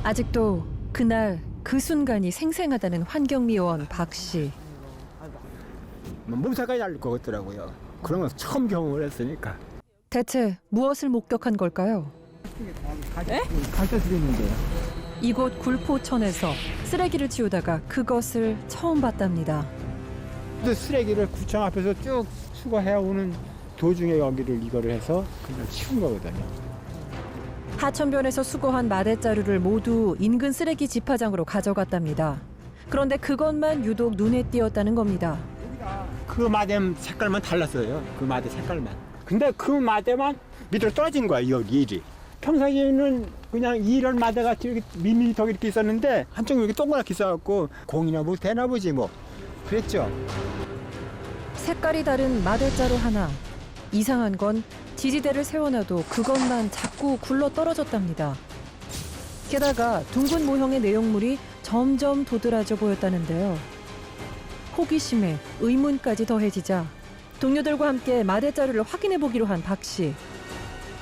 아직도 그날 그 순간이 생생하다는 환경미화원 박 씨. 몸살까지 날 것 같더라고요. 그런 건 처음 경험을 했으니까. 대체 무엇을 목격한 걸까요? 가짜 쓰레기인데요. 이곳 굴포천에서 쓰레기를 치우다가 그것을 처음 봤답니다. 또 쓰레기를 구청 앞에서 쭉 수거해오는 도중에 여기를 이거를 해서 그냥 치운 거거든요. 하천변에서 수거한 마대자루를 모두 인근 쓰레기 집화장으로 가져갔답니다. 그런데 그것만 유독 눈에 띄었다는 겁니다. 그 마대 색깔만 달랐어요. 그 마대 색깔만. 근데 그 마대만 밑으로 떨어진 거야, 여기 일이. 평상시에는 그냥 이런 마대가 이렇게 밋밋하게 이렇게 있었는데 한쪽이 이렇게 동그랗게 있어갖고 공이나 뭐 되나 보지 뭐. 그랬죠. 색깔이 다른 마대자루 하나. 이상한 건 지지대를 세워놔도 그것만 자꾸 굴러 떨어졌답니다. 게다가 둥근 모형의 내용물이 점점 도드라져 보였다는데요. 호기심에 의문까지 더해지자 동료들과 함께 마대자루를 확인해 보기로 한 박 씨.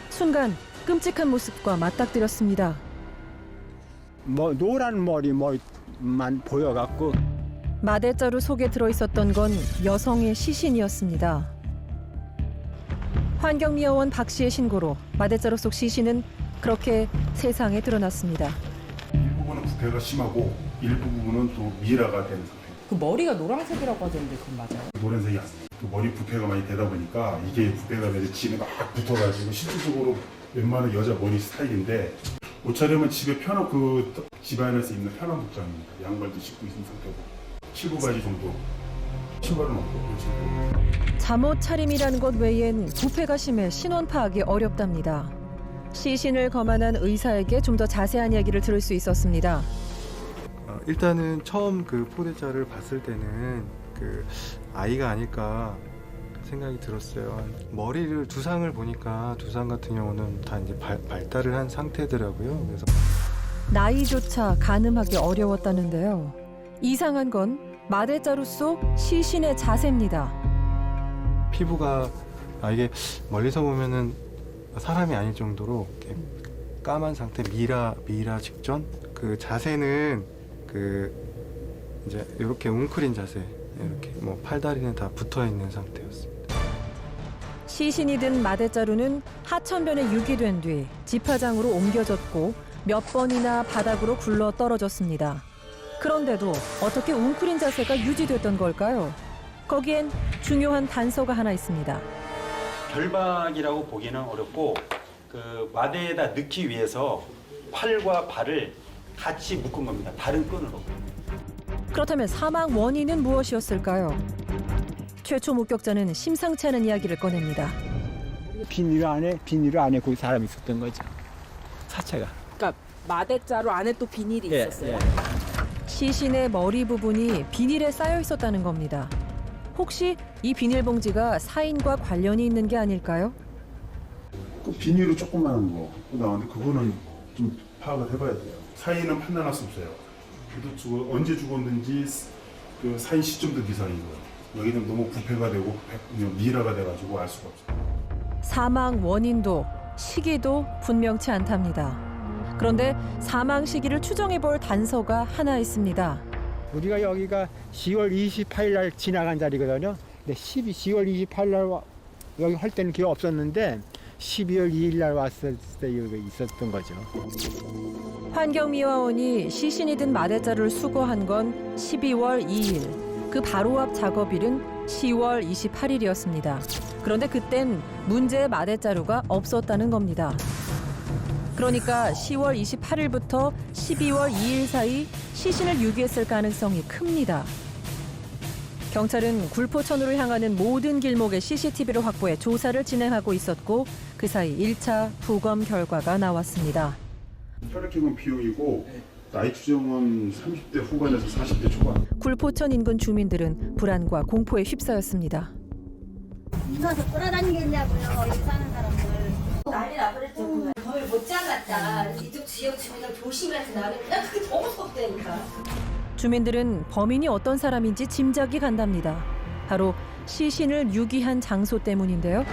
순간 끔찍한 모습과 맞닥뜨렸습니다. 뭐 노란 머리만 보여갖고 마대자루 속에 들어있었던 건 여성의 시신이었습니다. 환경미화원 박 씨의 신고로 마대자루 속 시신은 그렇게 세상에 드러났습니다. 일부분은 부패가 심하고 일부분은 또 미라가 된 상태. 그 머리가 노란색이라고 하던데 그건 맞아요? 노란색이 아니에요. 그 머리 부패가 많이 되다 보니까 이게 부패가 되서 집에 막 붙어가지고 실질적으로 웬만한 여자 머리 스타일인데 옷차림은 집에 편한 그 집안에서 입는 편한 복장입니다. 양말도 신고 있는 상태고 7부바지 정도 신발은 없고 그렇죠. 잠옷 차림이라는 것 외엔 부패가 심해 신원 파악이 어렵답니다. 시신을 거만한 의사에게 좀 더 자세한 이야기를 들을 수 있었습니다. 일단은 처음 그 포대자를 봤을 때는 그 아이가 아닐까 생각이 들었어요. 머리를 두상을 보니까 두상 같은 경우는 다 이제 발달을 한 상태더라고요. 그래서 나이조차 가늠하기 어려웠다는데요. 이상한 건 마대자루 속 시신의 자세입니다. 피부가 이게 멀리서 보면은 사람이 아닐 정도로 이렇게 까만 상태, 미라 직전 그 자세는 그 이제 이렇게 웅크린 자세, 이렇게 뭐 팔다리는 다 붙어 있는 상태였습니다. 시신이 든 마대자루는 하천변에 유기된 뒤 집화장으로 옮겨졌고 몇 번이나 바닥으로 굴러 떨어졌습니다. 그런데도 어떻게 웅크린 자세가 유지됐던 걸까요? 거기엔 중요한 단서가 하나 있습니다. 결박이라고 보기는 어렵고 그 마대에다 넣기 위해서 팔과 발을 같이 묶은 겁니다. 다른 끈으로. 그렇다면 사망 원인은 무엇이었을까요? 최초 목격자는 심상치 않은 이야기를 꺼냅니다. 비닐 안에 거기 사람이 있었던 거죠. 사체가. 그러니까 마대자루 안에 또 비닐이 있었어요? 시신의 머리 부분이 비닐에 쌓여 있었다는 겁니다. 혹시 이 비닐봉지가 사인과 관련이 있는 게 아닐까요? 그 비닐로 조그마한 거 나왔는데 그거는 좀 파악을 해봐야 돼요. 사인은 판단할 수 없어요. 그래도 언제 죽었는지 그 사인 시점도 미상인 거예요. 여기는 너무 부패가 되고 미라가 돼가지고 알 수가 없어요. 사망 원인도 시기도 분명치 않답니다. 그런데 사망 시기를 추정해 볼 단서가 하나 있습니다. 우리가 여기가 10월 28일 날 지나간 자리거든요. 근데 10월 28일 날 여기 할 때는 기억 없었는데 12월 2일 날 왔을 때 여기 있었던 거죠. 환경미화원이 시신이 든 마대자루를 수거한 건 12월 2일. 그 바로 앞 작업일은 10월 28일이었습니다. 그런데 그땐 문제의 마대자루가 없었다는 겁니다. 그러니까 10월 28일부터 12월 2일 사이 시신을 유기했을 가능성이 큽니다. 경찰은 굴포천으로 향하는 모든 길목의 CCTV를 확보해 조사를 진행하고 있었고 그 사이 1차 부검 결과가 나왔습니다. 혈액형은 B형이고 나이 추정은 30대 후반에서 40대 초반. 굴포천 인근 주민들은 불안과 공포에 휩싸였습니다. 무서워서 끌어다니겠냐고요, 여기 사는 사람들. 난리 나버렸죠. 거의 못 잡았다. 이쪽 지역 주민들 조심해서 나가니까 그게 더 무섭다니까. 주민들은 범인이 어떤 사람인지 짐작이 간답니다. 바로 시신을 유기한 장소 때문인데요.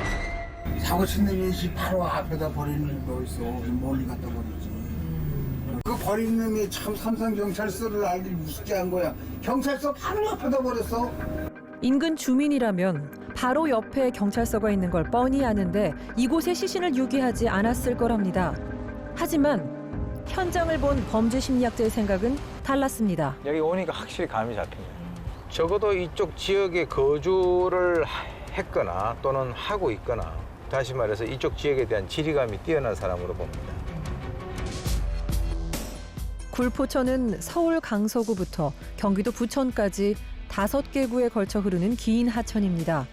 사고 친 놈이 바로 앞에다 버리는 거 있어. 멀리 갖다 버리지. 그 버린 놈이 참 삼성경찰서를 알기 우습게 한 거야. 경찰서 바로 옆에다 버렸어. 인근 주민이라면 바로 옆에 경찰서가 있는 걸 뻔히 아는데 이곳에 시신을 유기하지 않았을 거랍니다. 하지만 현장을 본 범죄 심리학자의 생각은 달랐습니다. 여기 오니까 확실히 감이 잡힙니다. 적어도 이쪽 지역에 거주를 했거나 또는 하고 있거나 다시 말해서 이쪽 지역에 대한 지리감이 뛰어난 사람으로 봅니다. 굴포천은 서울 강서구부터 경기도 부천까지 5개 구에 걸쳐 흐르는 긴 하천입니다.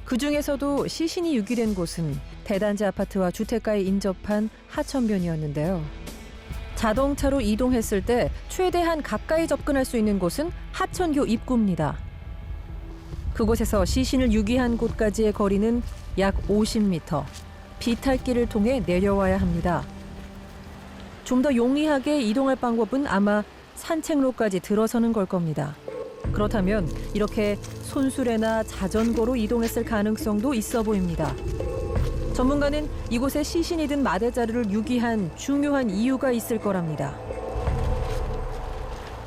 그중에서도 시신이 유기된 곳은 대단지 아파트와 주택가에 인접한 하천변이었는데요. 자동차로 이동했을 때 최대한 가까이 접근할 수 있는 곳은 하천교 입구입니다. 그곳에서 시신을 유기한 곳까지의 거리는 약 50m. 비탈길을 통해 내려와야 합니다. 좀 더 용이하게 이동할 방법은 아마 산책로까지 들어서는 걸 겁니다. 그렇다면 이렇게 손수레나 자전거로 이동했을 가능성도 있어 보입니다. 전문가는 이곳에 시신이 든 마대자루를 유기한 중요한 이유가 있을 거랍니다.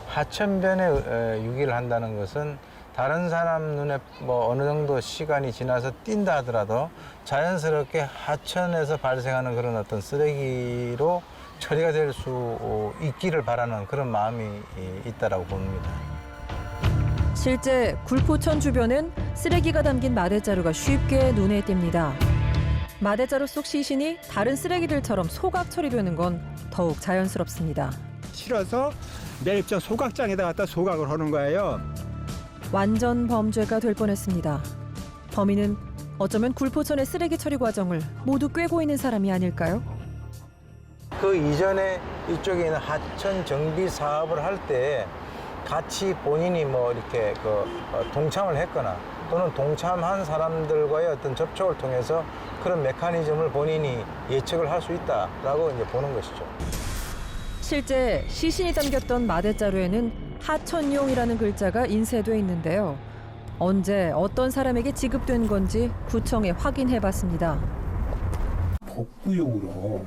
하천변에 유기를 한다는 것은 다른 사람 눈에 뭐 어느 정도 시간이 지나서 띈다 하더라도 자연스럽게 하천에서 발생하는 그런 어떤 쓰레기로 처리가 될 수 있기를 바라는 그런 마음이 있다라고 봅니다. 실제 굴포천 주변엔 쓰레기가 담긴 마대자루가 쉽게 눈에 띕니다. 마대자루 속 시신이 다른 쓰레기들처럼 소각 처리되는 건 더욱 자연스럽습니다. 실어서 매립장 소각장에다 갖다 소각을 하는 거예요. 완전 범죄가 될 뻔했습니다. 범인은 어쩌면 굴포천의 쓰레기 처리 과정을 모두 꿰고 있는 사람이 아닐까요? 그 이전에 이쪽에 있는 하천 정비 사업을 할 때 같이 본인이 뭐 이렇게 동참을 했거나 또는 동참한 사람들과의 어떤 접촉을 통해서 그런 메커니즘을 본인이 예측을 할 수 있다라고 이제 보는 것이죠. 실제 시신이 담겼던 마대자루에는 하천용이라는 글자가 인쇄돼 있는데요. 언제 어떤 사람에게 지급된 건지 구청에 확인해봤습니다. 복구용으로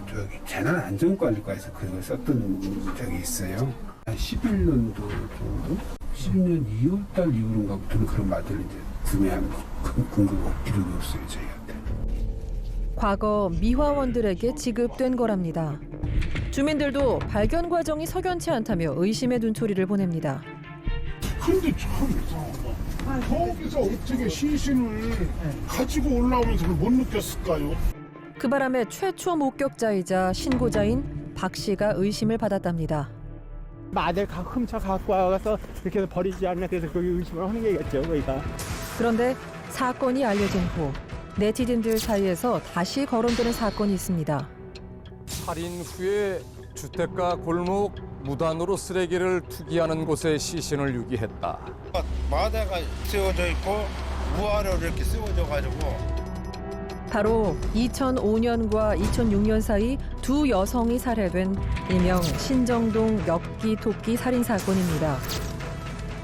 저기 재난안전관리과에서 그걸 썼던 적이 있어요. 한 11년도 정도? 10년 2월달 이후인가부터는 그런 마대를 이제 구매한 근거가 기록이 없어요, 저희한테. 과거 미화원들에게 지급된 거랍니다. 주민들도 발견 과정이 석연치 않다며 의심의 눈초리를 보냅니다. 근데 참 이상하다. 거기서 어떻게 시신을 가지고 올라오면서 그걸 못 느꼈을까요? 그 바람에 최초 목격자이자 신고자인 박 씨가 의심을 받았답니다. 마대를 훔쳐 갖고 와서 이렇게 해서 버리지 않나 그래서 거기 의심을 하는 게겠죠, 거기가. 그런데 사건이 알려진 후 네티즌들 사이에서 다시 거론되는 사건이 있습니다. 살인 후에 주택가 골목 무단으로 쓰레기를 투기하는 곳에 시신을 유기했다. 마대가 쓰여져 있고 무화로 이렇게 쓰여져가지고 바로 2005년과 2006년 사이 두 여성이 살해된 일명 신정동 엽기 토끼 살인 사건입니다.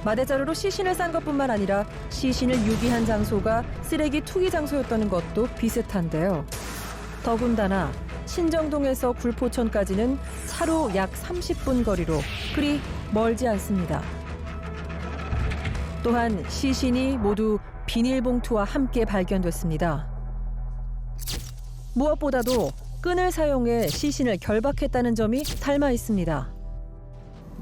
마대자루로 시신을 싼 것뿐만 아니라 시신을 유기한 장소가 쓰레기 투기 장소였다는 것도 비슷한데요. 더군다나 신정동에서 굴포천까지는 차로 약 30분 거리로 그리 멀지 않습니다. 또한 시신이 모두 비닐봉투와 함께 발견됐습니다. 무엇보다도 끈을 사용해 시신을 결박했다는 점이 닮아 있습니다.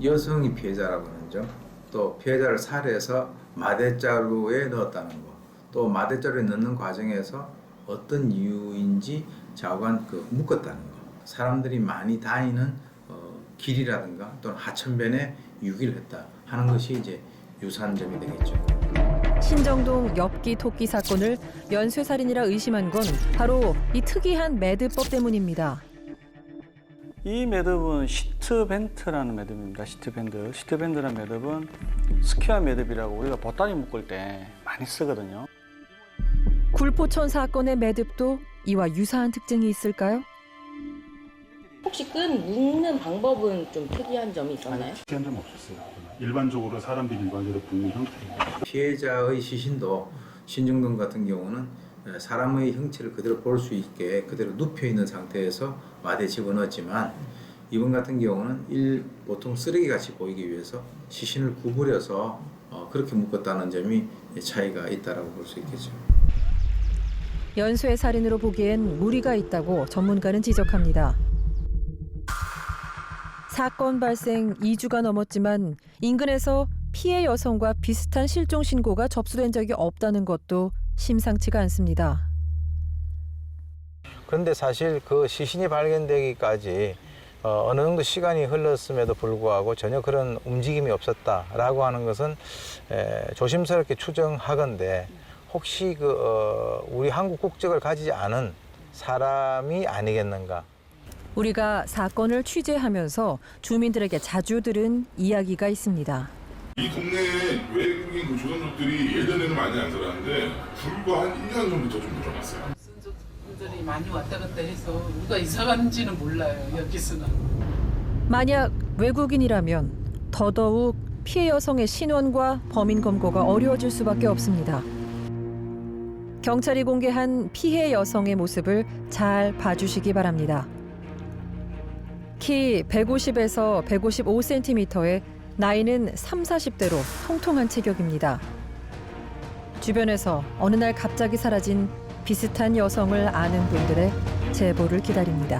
여성이 피해자라고 하는 점, 또 피해자를 살해해서 마대자루에 넣었다는 것, 또 마대자루에 넣는 과정에서 어떤 이유인지 좌우간 묶었다는 것, 사람들이 많이 다니는 길이라든가 또는 하천변에 유기를 했다 하는 것이 이제 유사한 점이 되겠죠. 신정동 엽기 토끼 사건을 연쇄살인이라 의심한 건 바로 이 특이한 매듭법 때문입니다. 이 매듭은 시트밴드라는 매듭입니다. 시트밴드라는 매듭은 스퀘어 매듭이라고 우리가 보따리 묶을 때 많이 쓰거든요. 굴포천 사건의 매듭도 이와 유사한 특징이 있을까요? 혹시 끈 묶는 방법은 좀 특이한 점이 있었나요? 특이한 점 없었어요. 일반적으로 사람들이 일반적으로 묶는 형태입니다. 피해자의 시신도 신정동 같은 경우는 사람의 형체를 그대로 볼 수 있게 그대로 눕혀 있는 상태에서 마대에 집어넣었지만 이번 같은 경우는 보통 쓰레기같이 보이기 위해서 시신을 구부려서 그렇게 묶었다는 점이 차이가 있다라고 볼 수 있겠죠. 연쇄 살인으로 보기엔 무리가 있다고 전문가는 지적합니다. 사건 발생 2주가 넘었지만 인근에서 피해 여성과 비슷한 실종 신고가 접수된 적이 없다는 것도 심상치가 않습니다. 그런데 사실 그 시신이 발견되기까지 어느 정도 시간이 흘렀음에도 불구하고 전혀 그런 움직임이 없었다라고 하는 것은 조심스럽게 추정하건대 혹시 우리 한국 국적을 가지지 않은 사람이 아니겠는가. 우리가 사건을 취재하면서 주민들에게 자주 들은 이야기가 있습니다. 이 동네에 외국인 그 조선족들이 예전에는 많이 안 살았는데 불과 한 1년 전부터 좀 늘어났어요. 분들이 많이 왔다 갔다 해서 누가 이사 가는지는 몰라요. 여기서는. 만약 외국인이라면 더더욱 피해 여성의 신원과 범인 검거가 어려워질 수밖에 없습니다. 경찰이 공개한 피해 여성의 모습을 잘 봐주시기 바랍니다. 키 150에서 155cm에 나이는 30, 40대로 통통한 체격입니다. 주변에서 어느 날 갑자기 사라진 비슷한 여성을 아는 분들의 제보를 기다립니다.